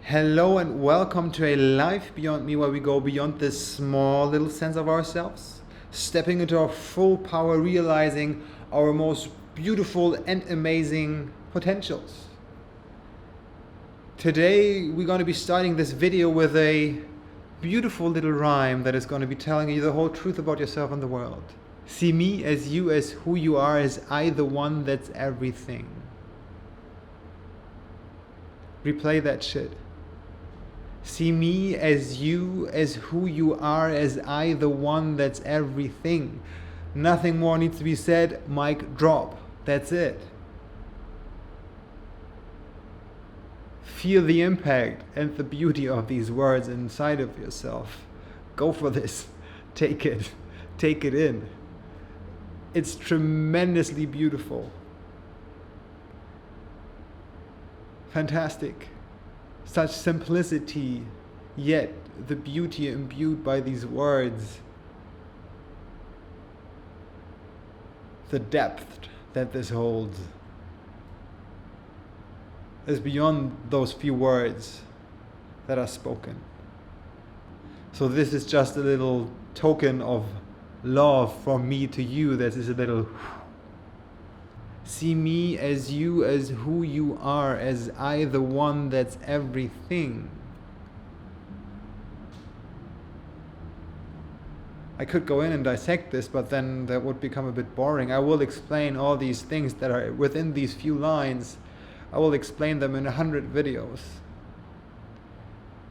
Hello and welcome to a life beyond me, where we go beyond this small little sense of ourselves, stepping into our full power, realizing our most beautiful and amazing potentials. Today we're going to be starting this video with a beautiful little rhyme that is going to be telling you the whole truth about yourself and the world. See me as you, as who you are, as I, the one that's everything. Replay that shit. See me as you, as who you are, as I, the one that's everything. Nothing more needs to be said. Mic drop. That's it. Feel the impact and the beauty of these words inside of yourself. Go for this. Take it. Take it in. It's tremendously beautiful. Fantastic. Such simplicity, yet the beauty imbued by these words. The depth that this holds is beyond those few words that are spoken. So this is just a little token of love from me to you. That is a little... See me as you, as who you are, as I, the one that's everything. I could go in and dissect this, but then that would become a bit boring. I will explain all these things that are within these few lines. I will explain them in 100 videos.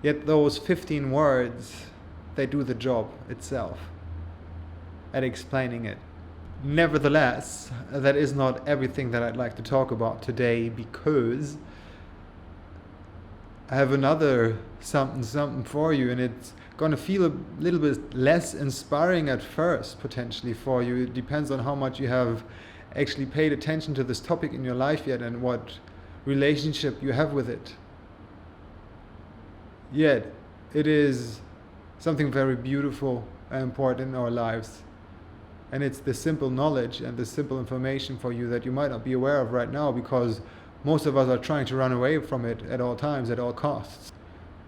Yet those 15 words, they do the job itself at explaining it. Nevertheless, that is not everything that I'd like to talk about today, because I have another something for you, and it's going to feel a little bit less inspiring at first, potentially, for you. It depends on how much you have actually paid attention to this topic in your life yet, and what relationship you have with it. Yet, it is something very beautiful and important in our lives. And it's the simple knowledge and the simple information for you that you might not be aware of right now, because most of us are trying to run away from it at all times, at all costs.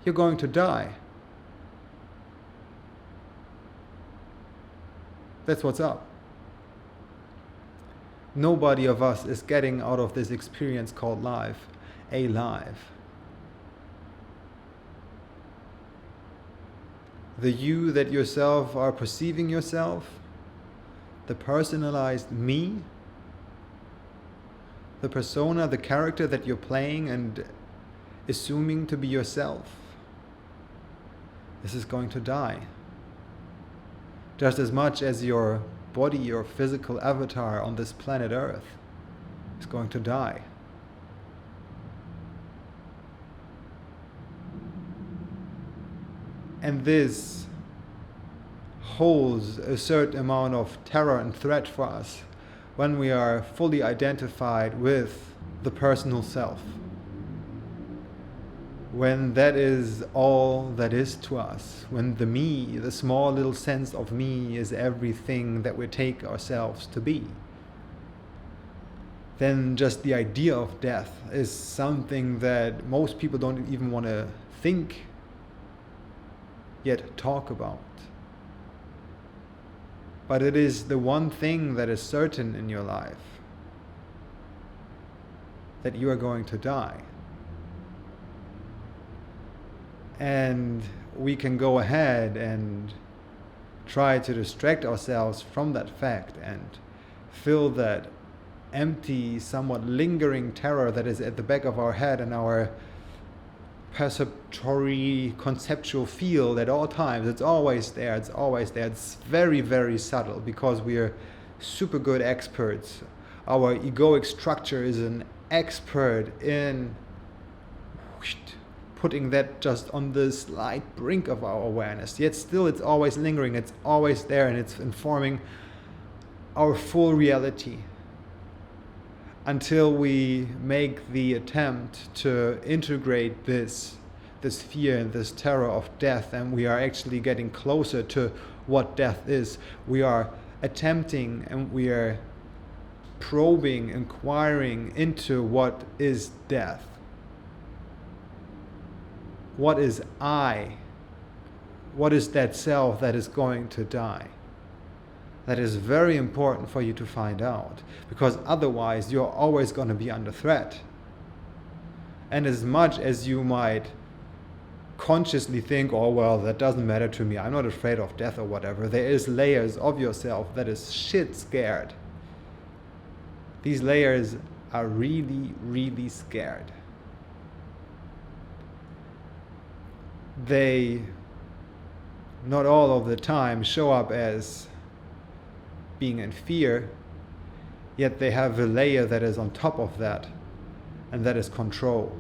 You're going to die. That's what's up. Nobody of us is getting out of this experience called life alive. The you that yourself are perceiving yourself, the personalized me, the persona, the character that you're playing and assuming to be yourself, this is going to die. Just as much as your body, your physical avatar on this planet Earth, is going to die. And this holds a certain amount of terror and threat for us when we are fully identified with the personal self. When that is all that is to us, when the me, the small little sense of me, is everything that we take ourselves to be, then just the idea of death is something that most people don't even want to think, yet talk about. But it is the one thing that is certain in your life, that you are going to die. And we can go ahead and try to distract ourselves from that fact and fill that empty, somewhat lingering terror that is at the back of our head and our perceptory conceptual field at all times. It's always there. It's very, very subtle, because we are super good experts. Our egoic structure is an expert in putting that just on the slight brink of our awareness. Yet still it's always lingering, it's always there, and it's informing our full reality, until we make the attempt to integrate this fear and this terror of death, and we are actually getting closer to what death is. We are attempting and we are probing, inquiring into what is death. what is I? What is that self that is going to die? That is very important for you to find out, because otherwise you're always going to be under threat. And as much as you might consciously think, oh well, that doesn't matter to me, I'm not afraid of death or whatever, there is layers of yourself that is shit scared. These layers are really, really scared. They, not all of the time, show up as being in fear, yet they have a layer that is on top of that, and that is control.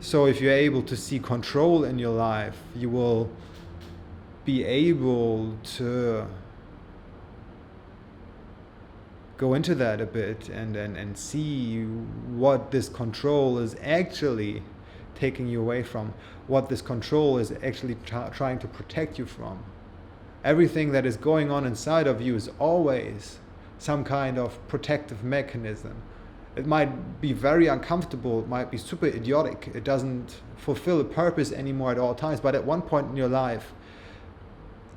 So if you're able to see control in your life, you will be able to go into that a bit and see what this control is actually taking you away from, what this control is actually trying to protect you from. Everything that is going on inside of you is always some kind of protective mechanism. It might be very uncomfortable, it might be super idiotic, it doesn't fulfill a purpose anymore at all times, but at one point in your life,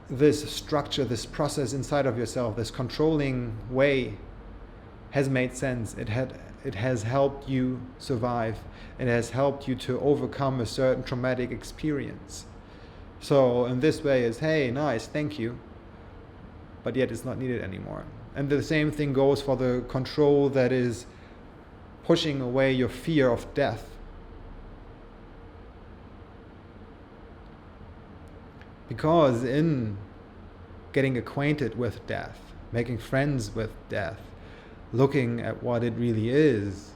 this structure, this process inside of yourself, this controlling way has made sense. It has helped you survive. It has helped you to overcome a certain traumatic experience. So in this way is, hey, nice, thank you, but yet it's not needed anymore. And the same thing goes for the control that is pushing away your fear of death. Because in getting acquainted with death, making friends with death, looking at what it really is,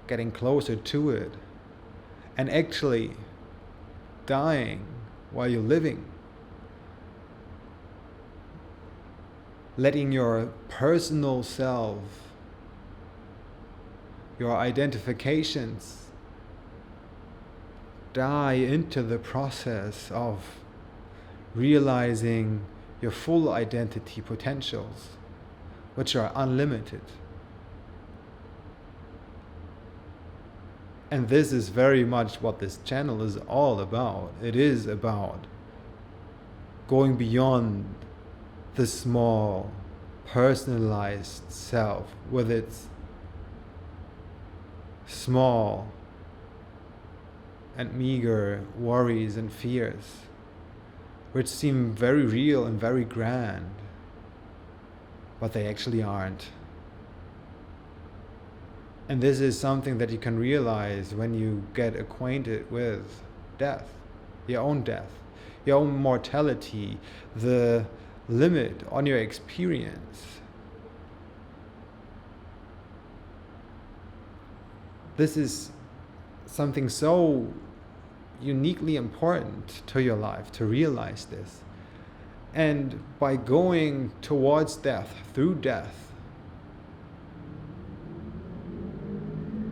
getting closer to it, and actually dying while you're living, letting your personal self, your identifications die into the process of realizing your full identity potentials, which are unlimited. And this is very much what this channel is all about. It is about going beyond the small, personalized self with its small and meager worries and fears, which seem very real and very grand, but they actually aren't. And this is something that you can realize when you get acquainted with death, your own mortality, the limit on your experience. This is something so uniquely important to your life, to realize this. And by going towards death, through death,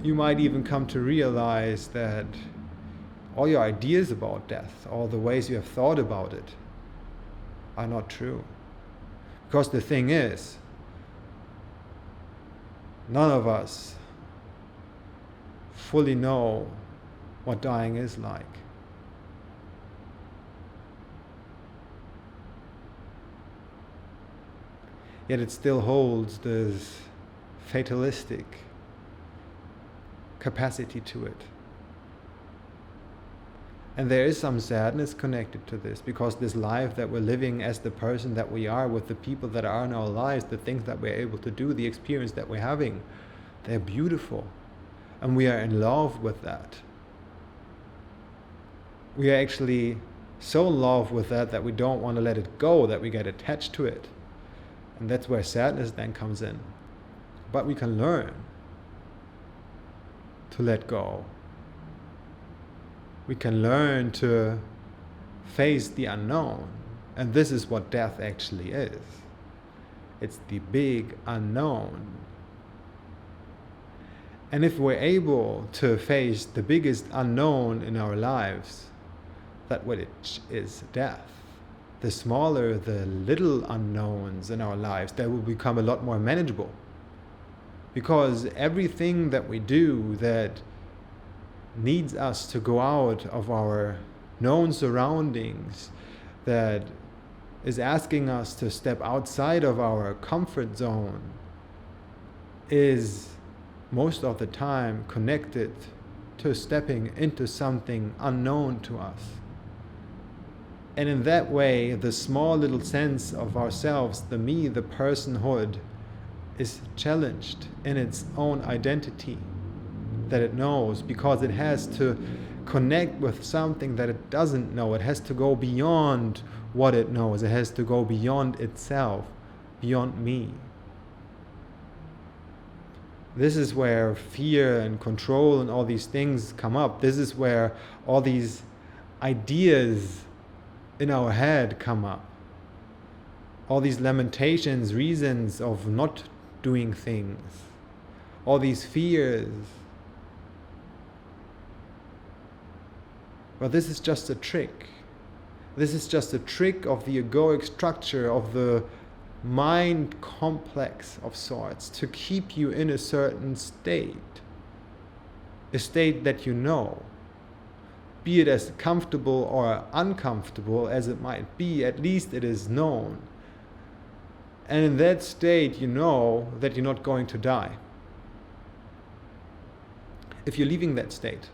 you might even come to realize that all your ideas about death, all the ways you have thought about it, are not true. Because the thing is, none of us fully know what dying is like. Yet it still holds this fatalistic capacity to it. And there is some sadness connected to this, because this life that we're living as the person that we are, with the people that are in our lives, the things that we're able to do, the experience that we're having, they're beautiful. And we are in love with that. We are actually so in love with that that we don't want to let it go, that we get attached to it. And that's where sadness then comes in. But we can learn to let go. We can learn to face the unknown. And this is what death actually is. It's the big unknown. And if we're able to face the biggest unknown in our lives, that which is death, the smaller the little unknowns in our lives, they will become a lot more manageable. Because everything that we do that needs us to go out of our known surroundings, that is asking us to step outside of our comfort zone, is most of the time connected to stepping into something unknown to us. And in that way, the small little sense of ourselves, the me, the personhood, is challenged in its own identity that it knows, because it has to connect with something that it doesn't know. It has to go beyond what it knows. It has to go beyond itself, beyond me. This is where fear and control and all these things come up. This is where all these ideas in our head come up. All these lamentations, reasons of not doing things. All these fears. But this is just a trick. This is just a trick of the egoic structure of the mind complex of sorts to keep you in a certain state. A state that you know. Be it as comfortable or uncomfortable as it might be, at least it is known. And in that state, you know that you're not going to die. If you're leaving that state,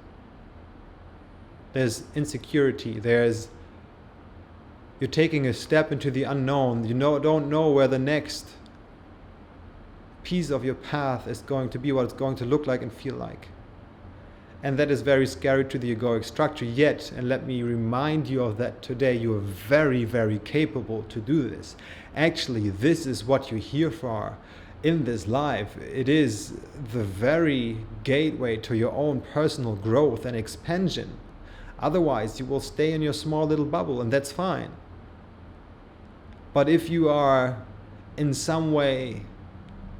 there's insecurity, you're taking a step into the unknown. You don't know where the next piece of your path is going to be, what it's going to look like and feel like. And that is very scary to the egoic structure. Yet, and let me remind you of that today, you are very, very capable to do this. Actually, this is what you're here for in this life. It is the very gateway to your own personal growth and expansion. Otherwise, you will stay in your small little bubble, and that's fine. But if you are in some way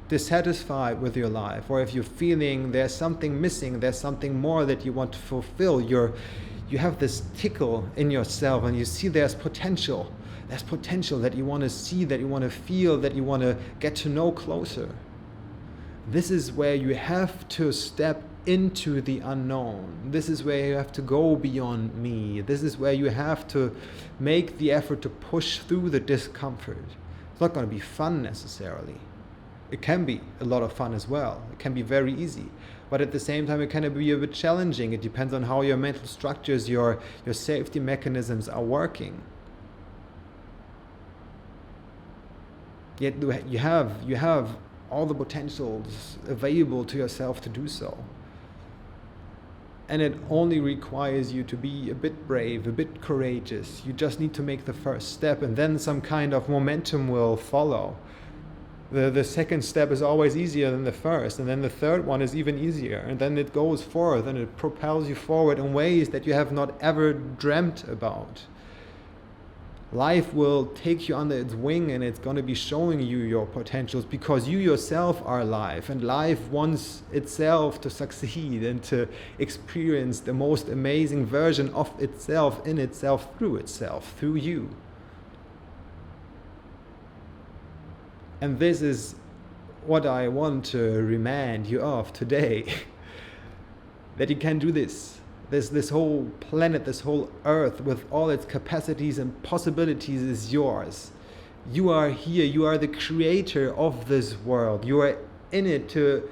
dissatisfied with your life, or if you're feeling there's something missing, there's something more that you want to fulfill, you have this tickle in yourself, and you see there's potential that you want to see, that you want to feel, that you want to get to know closer. This is where you have to step into the unknown. This is where you have to go beyond me. This is where you have to make the effort to push through the discomfort. It's not going to be fun necessarily. It can be a lot of fun as well. It can be very easy. But at the same time, it can be a bit challenging. It depends on how your mental structures, your safety mechanisms are working. Yet you have all the potentials available to yourself to do so. And it only requires you to be a bit brave, a bit courageous. You just need to make the first step, and then some kind of momentum will follow. The second step is always easier than the first, and then the third one is even easier, and then it goes forth and it propels you forward in ways that you have not ever dreamt about. Life will take you under its wing, and it's going to be showing you your potentials, because you yourself are life, and life wants itself to succeed and to experience the most amazing version of itself, in itself, through you. And this is what I want to remind you of today, that you can do this. This whole planet, this whole earth with all its capacities and possibilities is yours. You are here, you are the creator of this world. You are in it to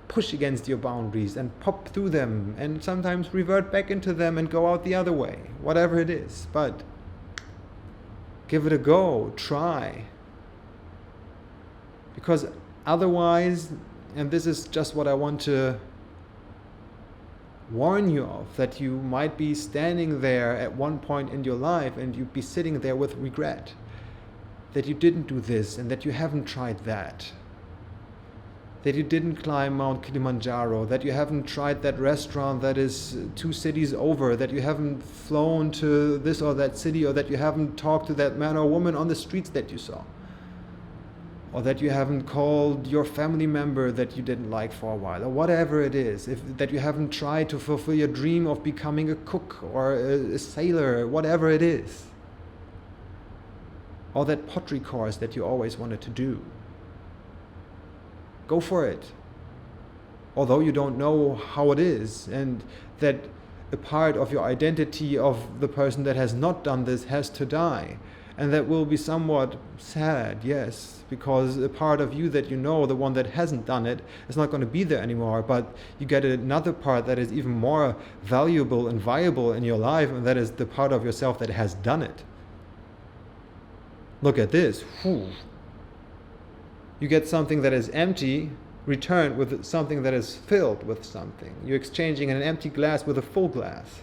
push against your boundaries and pop through them, and sometimes revert back into them and go out the other way, whatever it is. But give it a go, try. Because otherwise, and this is just what I want to warn you of, that you might be standing there at one point in your life and you'd be sitting there with regret that you didn't do this, and that you haven't tried that you didn't climb Mount Kilimanjaro, that you haven't tried that restaurant that is 2 cities over, that you haven't flown to this or that city, or that you haven't talked to that man or woman on the streets that you saw, or that you haven't called your family member that you didn't like for a while, or whatever it is, that you haven't tried to fulfill your dream of becoming a cook or a sailor, whatever it is, or that pottery course that you always wanted to do. Go for it. although you don't know how it is, and that a part of your identity of the person that has not done this has to die. And that will be somewhat sad, yes, because a part of you that you know, the one that hasn't done it, is not going to be there anymore. But you get another part that is even more valuable and viable in your life, and that is the part of yourself that has done it. Look at this. Whew. You get something that is empty returned with something that is filled with something. You're exchanging an empty glass with a full glass.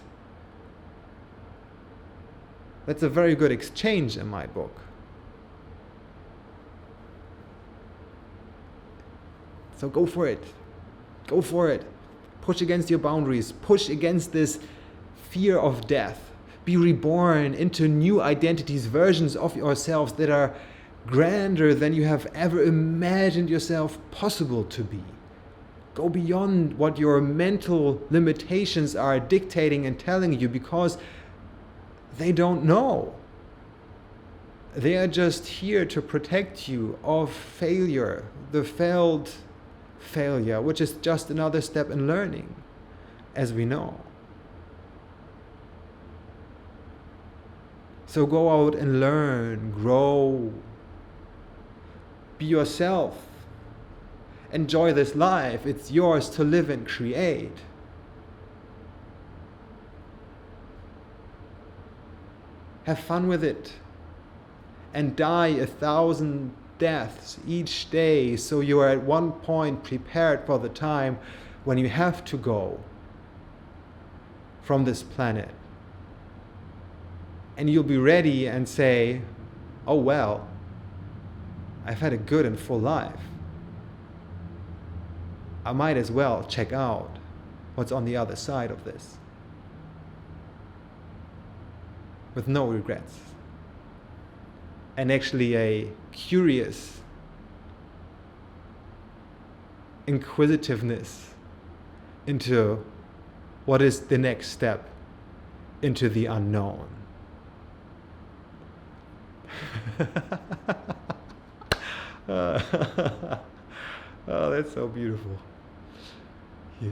That's a very good exchange in my book. So go for it. Go for it. Push against your boundaries. Push against this fear of death. Be reborn into new identities, versions of yourselves that are grander than you have ever imagined yourself possible to be. Go beyond what your mental limitations are dictating and telling you, because they don't know. They are just here to protect you of failure, the failed failure, which is just another step in learning, as we know. So go out and learn, grow, be yourself, enjoy this life. It's yours to live and create. Have fun with it, and die 1,000 deaths each day, so you are at one point prepared for the time when you have to go from this planet. And you'll be ready and say, oh well, I've had a good and full life. I might as well check out what's on the other side of this, with no regrets, and actually a curious inquisitiveness into what is the next step into the unknown. Oh, that's so beautiful. Yeah.